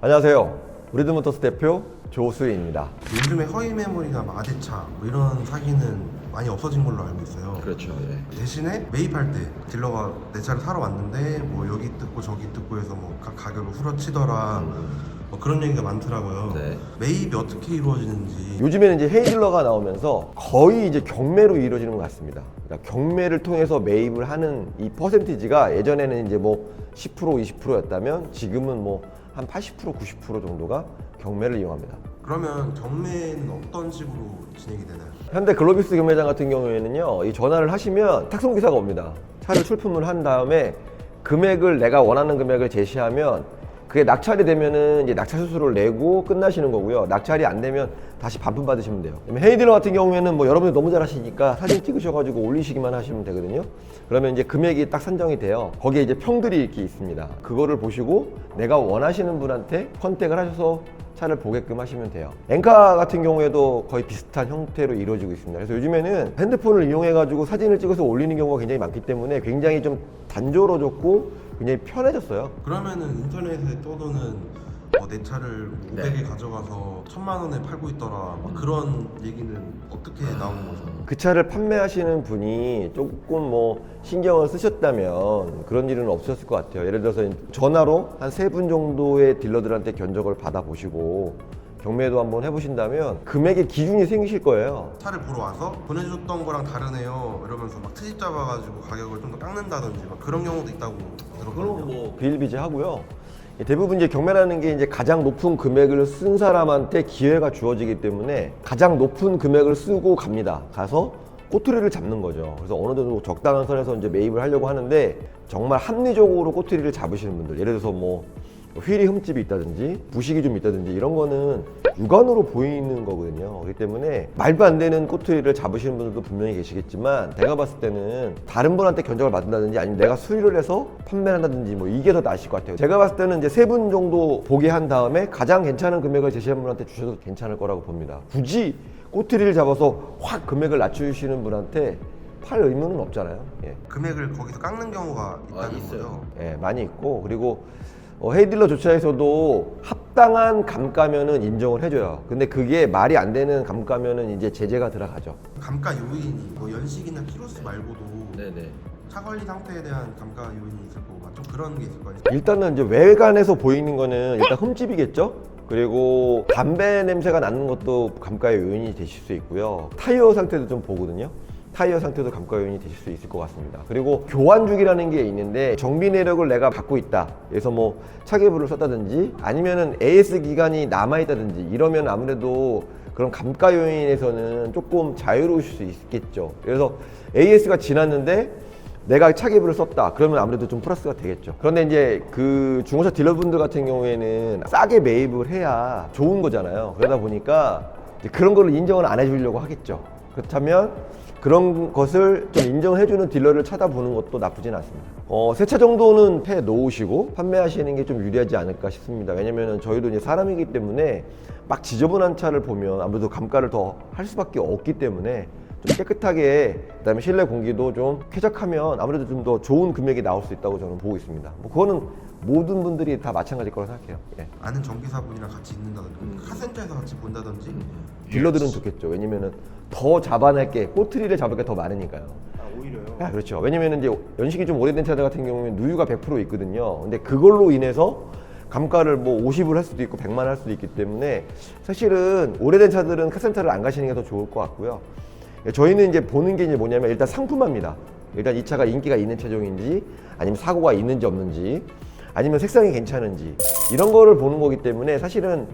안녕하세요. 우리드모터스 대표 조수희입니다. 요즘에 허위 매물이나 마대차 뭐 이런 사기는 많이 없어진 걸로 알고 있어요. 그렇죠. 예. 대신에 매입할 때 딜러가 내 차를 사러 왔는데 뭐 여기 뜯고 저기 뜯고 해서 뭐 가격을 후려치더라 뭐 그런 얘기가 많더라고요. 네. 매입이 어떻게 이루어지는지. 요즘에는 이제 헤이딜러가 나오면서 거의 이제 경매로 이루어지는 것 같습니다. 그러니까 경매를 통해서 매입을 하는 이 퍼센티지가 예전에는 이제 뭐 10% 20%였다면 지금은 뭐 한 80% 90% 정도가 경매를 이용합니다. 그러면 경매는 어떤 식으로 진행이 되나요? 현대 글로비스 경매장 같은 경우에는요, 이 전화를 하시면 탁송기사가 옵니다. 차를 출품을 한 다음에 금액을 내가 원하는 금액을 제시하면 그게 낙찰이 되면은 이제 낙찰 수수료를 내고 끝나시는 거고요. 낙찰이 안 되면 다시 반품 받으시면 돼요. 헤이딜러 같은 경우에는 뭐 여러분이 너무 잘하시니까 사진 찍으셔가지고 올리시기만 하시면 되거든요. 그러면 이제 금액이 딱 산정이 돼요. 거기에 이제 평들이 이렇게 있습니다. 그거를 보시고 내가 원하시는 분한테 컨택을 하셔서 차를 보게끔 하시면 돼요. 엔카 같은 경우에도 거의 비슷한 형태로 이루어지고 있습니다. 그래서 요즘에는 핸드폰을 이용해가지고 사진을 찍어서 올리는 경우가 굉장히 많기 때문에 굉장히 좀 단조로워졌고 굉장히 편해졌어요. 그러면은 인터넷에 떠도는 내 차를 500에 가져가서 1000만 원에 팔고 있더라 막 그런 얘기는 어떻게 나오는 거죠? 그 차를 판매하시는 분이 조금 뭐 신경을 쓰셨다면 그런 일은 없었을 것 같아요. 예를 들어서 전화로 한 3분 정도의 딜러들한테 견적을 받아보시고 경매도 한번 해보신다면 금액의 기준이 생기실 거예요. 차를 보러 와서 보내줬던 거랑 다르네요 이러면서 막 트집 잡아가지고 가격을 좀 더 깎는다든지 막 그런 경우도 있다고 들었거든요. 뭐 비일비재하고요. 대부분 이제 경매라는 게 이제 가장 높은 금액을 쓴 사람한테 기회가 주어지기 때문에 가장 높은 금액을 쓰고 갑니다. 가서 꼬투리를 잡는 거죠. 그래서 어느 정도 적당한 선에서 이제 매입을 하려고 하는데 정말 합리적으로 꼬투리를 잡으시는 분들, 예를 들어서 뭐 휠이 흠집이 있다든지 부식이 좀 있다든지 이런 거는 육안으로 보이는 거거든요. 그렇기 때문에 말도 안 되는 꼬투리를 잡으시는 분들도 분명히 계시겠지만 제가 봤을 때는 다른 분한테 견적을 받는다든지 아니면 내가 수리를 해서 판매를 한다든지 뭐 이게 더 나으실 것 같아요. 제가 봤을 때는 이제 3분 정도 보게 한 다음에 가장 괜찮은 금액을 제시한 분한테 주셔도 괜찮을 거라고 봅니다. 굳이 꼬투리를 잡아서 확 금액을 낮추시는 분한테 팔 의무는 없잖아요. 예. 금액을 거기서 깎는 경우가 있다는 거죠. 예, 많이 있고 그리고 헤이딜러 조차에서도 합당한 감가면은 인정을 해줘요. 근데 그게 말이 안 되는 감가면은 이제 제재가 들어가죠. 감가 요인이 뭐 연식이나 키로수 말고도 네네. 차 관리 상태에 대한 감가 요인이 있을 거고 좀 그런 게 있을 거 아니에요? 일단은 이제 외관에서 보이는 거는 일단 흠집이겠죠. 그리고 담배 냄새가 나는 것도 감가의 요인이 되실 수 있고요. 타이어 상태도 좀 보거든요. 타이어 상태도 감가 요인이 되실 수 있을 것 같습니다. 그리고 교환 주기라는 게 있는데 정비 내력을 내가 갖고 있다. 그래서 뭐 차계부를 썼다든지 아니면은 AS 기간이 남아 있다든지 이러면 아무래도 그런 감가 요인에서는 조금 자유로우실 수 있겠죠. 그래서 AS가 지났는데 내가 차계부를 썼다. 그러면 아무래도 좀 플러스가 되겠죠. 그런데 이제 그 중고차 딜러분들 같은 경우에는 싸게 매입을 해야 좋은 거잖아요. 그러다 보니까 이제 그런 거를 인정을 안 해주려고 하겠죠. 그렇다면 그런 것을 좀 인정을 해주는 딜러를 찾아보는 것도 나쁘진 않습니다. 3차 정도는 해 놓으시고 판매하시는 게 좀 유리하지 않을까 싶습니다. 왜냐면 저희도 이제 사람이기 때문에 막 지저분한 차를 보면 아무래도 감가를 더 할 수밖에 없기 때문에 좀 깨끗하게 그다음에 실내 공기도 좀 쾌적하면 아무래도 좀 더 좋은 금액이 나올 수 있다고 저는 보고 있습니다. 뭐 그거는 모든 분들이 다 마찬가지일 거라고 생각해요. 예. 아는 정비사분이랑 같이 있는다든지 카센터에서 같이 본다든지 딜러들은 좋겠죠. 왜냐면은 더 잡아낼 게 꼬투리를 잡을 게 더 많으니까요. 오히려요? 아, 그렇죠. 왜냐면 이제 연식이 좀 오래된 차들 같은 경우는 누유가 100% 있거든요. 근데 그걸로 인해서 감가를 뭐 50을 할 수도 있고 100만 할 수도 있기 때문에 사실은 오래된 차들은 카센터를 안 가시는 게 더 좋을 것 같고요. 저희는 이제 보는 게 이제 뭐냐면 일단 상품화입니다. 일단 이 차가 인기가 있는 차종인지 아니면 사고가 있는지 없는지 아니면 색상이 괜찮은지 이런 거를 보는 거기 때문에 사실은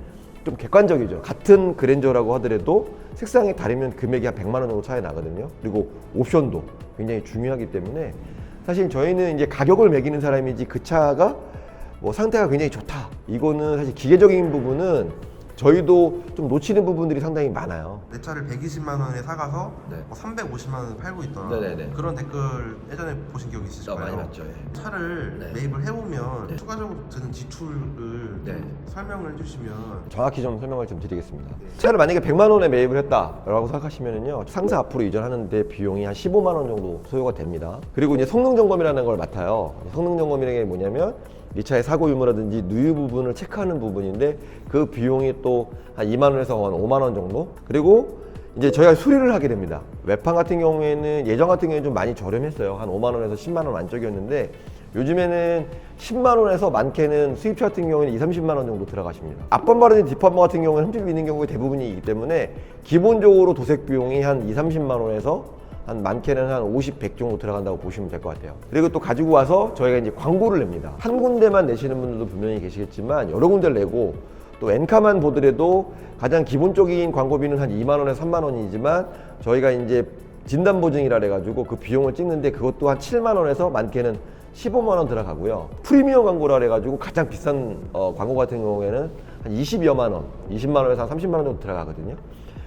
좀 객관적이죠. 같은 그랜저라고 하더라도 색상이 다르면 금액이 한 100만 원 정도 차이 나거든요. 그리고 옵션도 굉장히 중요하기 때문에 사실 저희는 이제 가격을 매기는 사람이지 그 차가 뭐 상태가 굉장히 좋다. 이거는 사실 기계적인 부분은 저희도 좀 놓치는 부분들이 상당히 많아요. 내 차를 120만 원에 사가서 네. 뭐 350만 원에 팔고 있더라. 네네네. 그런 댓글 예전에 보신 기억이 있으실까요? 많이 봤죠. 예. 차를 네. 매입을 해보면 네. 추가적으로 드는 지출을 네. 좀 설명을 해주시면. 정확히 좀 설명을 좀 드리겠습니다. 네. 차를 만약에 100만 원에 매입을 했다라고 생각하시면요, 상사 앞으로 이전하는데 비용이 한 15만 원 정도 소요가 됩니다. 그리고 이제 성능 점검이라는 걸 맡아요. 성능 점검이라는 게 뭐냐면 이 차의 사고 유무라든지 누유 부분을 체크하는 부분인데 그 비용이 또 한 2만 원에서 한 5만 원 정도. 그리고 이제 저희가 수리를 하게 됩니다. 외판 같은 경우에는 예전 같은 경우에는 좀 많이 저렴했어요. 한 5만 원에서 10만 원 안쪽이었는데 요즘에는 10만 원에서 많게는 수입차 같은 경우에는 2, 30만 원 정도 들어가십니다. 앞범버라든지 뒷범버 같은 경우에는 흠집이 있는 경우가 대부분이기 때문에 기본적으로 도색 비용이 한 2, 30만 원에서 한 많게는 한 50, 100 정도 들어간다고 보시면 될 것 같아요. 그리고 또 가지고 와서 저희가 이제 광고를 냅니다. 한 군데만 내시는 분들도 분명히 계시겠지만 여러 군데를 내고 또 엔카만 보더라도 가장 기본적인 광고비는 한 2만 원에서 3만 원이지만 저희가 이제 진단 보증이라 해가지고 그 비용을 찍는데 그것도 한 7만 원에서 많게는 15만 원 들어가고요. 프리미엄 광고라 해가지고 가장 비싼 광고 같은 경우에는 한 20여만 원, 20만 원에서 한 30만 원 정도 들어가거든요.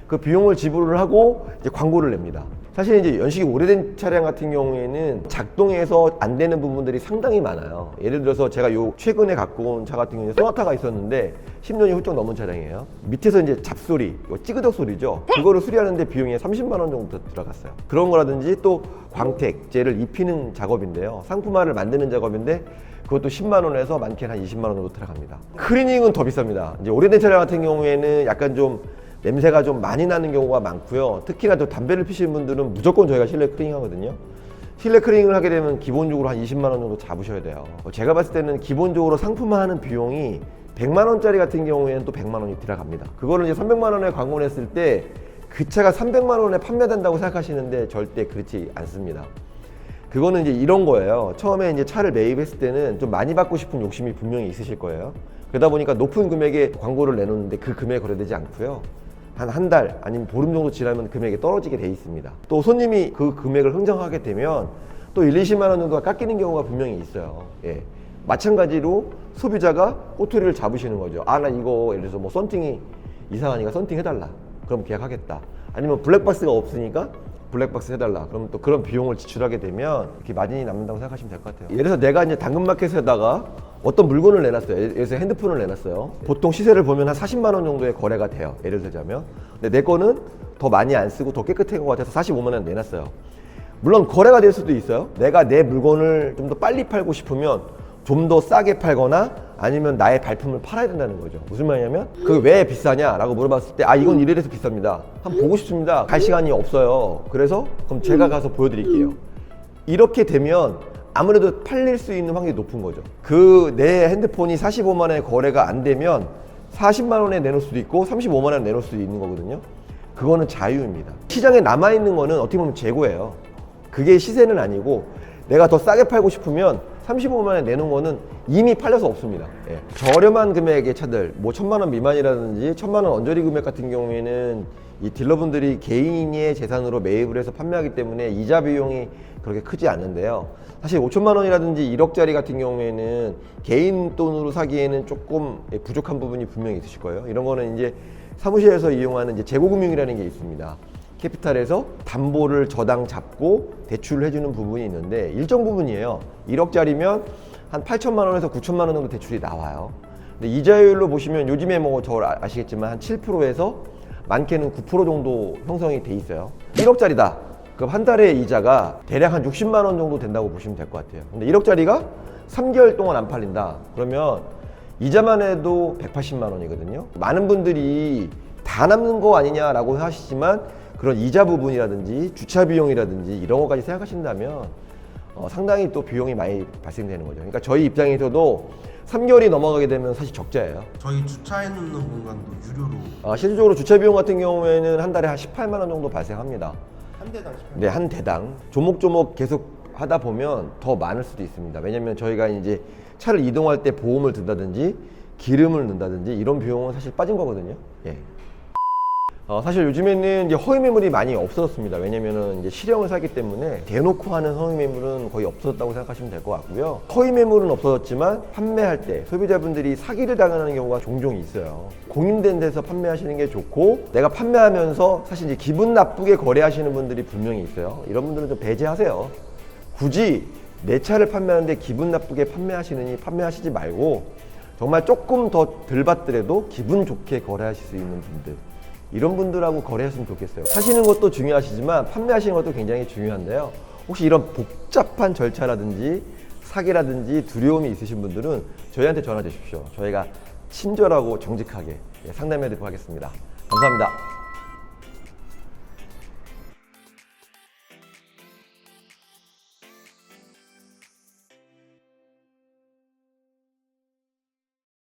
그 비용을 지불을 하고 이제 광고를 냅니다. 사실 이제 연식이 오래된 차량 같은 경우에는 작동해서 안 되는 부분들이 상당히 많아요. 예를 들어서 제가 요 최근에 갖고 온 차 같은 경우에 소나타가 있었는데 10년이 훌쩍 넘은 차량이에요. 밑에서 이제 잡소리, 찌그덕 소리죠. 그거를 수리하는데 비용이 30만 원 정도 들어갔어요. 그런 거라든지 또 광택제를 입히는 작업인데요. 상품화를 만드는 작업인데 그것도 10만 원에서 많게는 한 20만 원 정도 들어갑니다. 클리닝은 더 비쌉니다. 이제 오래된 차량 같은 경우에는 약간 좀 냄새가 좀 많이 나는 경우가 많고요. 특히나 또 담배를 피시는 분들은 무조건 저희가 실내 클리닝 하거든요. 실내 클리닝을 하게 되면 기본적으로 한 20만 원 정도 잡으셔야 돼요. 제가 봤을 때는 기본적으로 상품화하는 비용이 100만 원짜리 같은 경우에는 또 100만 원이 들어갑니다. 그거를 이제 300만 원에 광고를 했을 때 그 차가 300만 원에 판매된다고 생각하시는데 절대 그렇지 않습니다. 그거는 이제 이런 거예요. 처음에 이제 차를 매입했을 때는 좀 많이 받고 싶은 욕심이 분명히 있으실 거예요. 그러다 보니까 높은 금액의 광고를 내놓는데 그 금액이 거래되지 않고요. 한 달 아니면 보름 정도 지나면 금액이 떨어지게 돼 있습니다. 또 손님이 그 금액을 흥정하게 되면 또 1, 20만 원 정도가 깎이는 경우가 분명히 있어요. 예. 마찬가지로 소비자가 꼬투리를 잡으시는 거죠. 아, 나 이거 예를 들어서 뭐 썬팅이 이상하니까 썬팅 해달라. 그럼 계약하겠다. 아니면 블랙박스가 없으니까 블랙박스 해달라. 그럼 또 그런 비용을 지출하게 되면 이렇게 마진이 남는다고 생각하시면 될 것 같아요. 예를 들어서 내가 이제 당근마켓에다가 어떤 물건을 내놨어요. 예를 들어서 핸드폰을 내놨어요. 보통 시세를 보면 한 40만 원 정도의 거래가 돼요. 예를 들자면. 근데 내 거는 더 많이 안 쓰고 더 깨끗한 것 같아서 45만 원 내놨어요. 물론 거래가 될 수도 있어요. 내가 내 물건을 좀 더 빨리 팔고 싶으면 좀 더 싸게 팔거나 아니면 나의 발품을 팔아야 된다는 거죠. 무슨 말이냐면 그게 왜 비싸냐 라고 물어봤을 때 아 이건 이래서 비쌉니다. 한번 보고 싶습니다. 갈 시간이 없어요. 그래서 그럼 제가 가서 보여드릴게요. 이렇게 되면 아무래도 팔릴 수 있는 확률이 높은 거죠. 그 내 핸드폰이 45만 원에 거래가 안 되면 40만 원에 내놓을 수도 있고 35만 원에 내놓을 수도 있는 거거든요. 그거는 자유입니다. 시장에 남아있는 거는 어떻게 보면 재고예요. 그게 시세는 아니고 내가 더 싸게 팔고 싶으면 35만 원에 내놓은 거는 이미 팔려서 없습니다. 예. 저렴한 금액의 차들, 뭐 1,000만 원 미만이라든지 1,000만 원 언저리 금액 같은 경우에는 이 딜러분들이 개인의 재산으로 매입을 해서 판매하기 때문에 이자 비용이 그렇게 크지 않는데요. 사실 5천만 원이라든지 1억짜리 같은 경우에는 개인 돈으로 사기에는 조금 부족한 부분이 분명히 있으실 거예요. 이런 거는 이제 사무실에서 이용하는 이제 재고금융이라는 게 있습니다. 캐피탈에서 담보를 저당 잡고 대출을 해주는 부분이 있는데 일정 부분이에요. 1억짜리면 한 8천만 원에서 9천만 원 정도 대출이 나와요. 근데 이자율로 보시면 요즘에 뭐 저 아시겠지만 한 7%에서 많게는 9% 정도 형성이 돼 있어요. 1억짜리다. 그럼 한 달에 이자가 대략 한 60만 원 정도 된다고 보시면 될 것 같아요. 근데 1억짜리가 3개월 동안 안 팔린다. 그러면 이자만 해도 180만 원이거든요. 많은 분들이 다 남는 거 아니냐라고 하시지만 그런 이자 부분이라든지 주차 비용이라든지 이런 것까지 생각하신다면 상당히 또 비용이 많이 발생되는 거죠. 그러니까 저희 입장에서도 3개월이 넘어가게 되면 사실 적자예요. 저희 주차해놓는 공간도 유료로 실질적으로 주차 비용 같은 경우에는 한 달에 한 18만 원 정도 발생합니다. 한 대당 18만 원? 네, 한 대당. 조목조목 계속 하다 보면 더 많을 수도 있습니다. 왜냐면 저희가 이제 차를 이동할 때 보험을 든다든지 기름을 넣는다든지 이런 비용은 사실 빠진 거거든요. 예. 사실 요즘에는 이제 허위 매물이 많이 없어졌습니다. 왜냐면은 이제 실형을 사기 때문에 대놓고 하는 허위 매물은 거의 없어졌다고 생각하시면 될 것 같고요. 허위 매물은 없어졌지만 판매할 때 소비자분들이 사기를 당하는 경우가 종종 있어요. 공인된 데서 판매하시는 게 좋고 내가 판매하면서 사실 이제 기분 나쁘게 거래하시는 분들이 분명히 있어요. 이런 분들은 좀 배제하세요. 굳이 내 차를 판매하는데 기분 나쁘게 판매하시느니 판매하시지 말고 정말 조금 더 덜 받더라도 기분 좋게 거래하실 수 있는 분들 이런 분들하고 거래했으면 좋겠어요. 사시는 것도 중요하시지만 판매하시는 것도 굉장히 중요한데요. 혹시 이런 복잡한 절차라든지 사기라든지 두려움이 있으신 분들은 저희한테 전화 주십시오. 저희가 친절하고 정직하게 상담해 드리도록 하겠습니다. 감사합니다.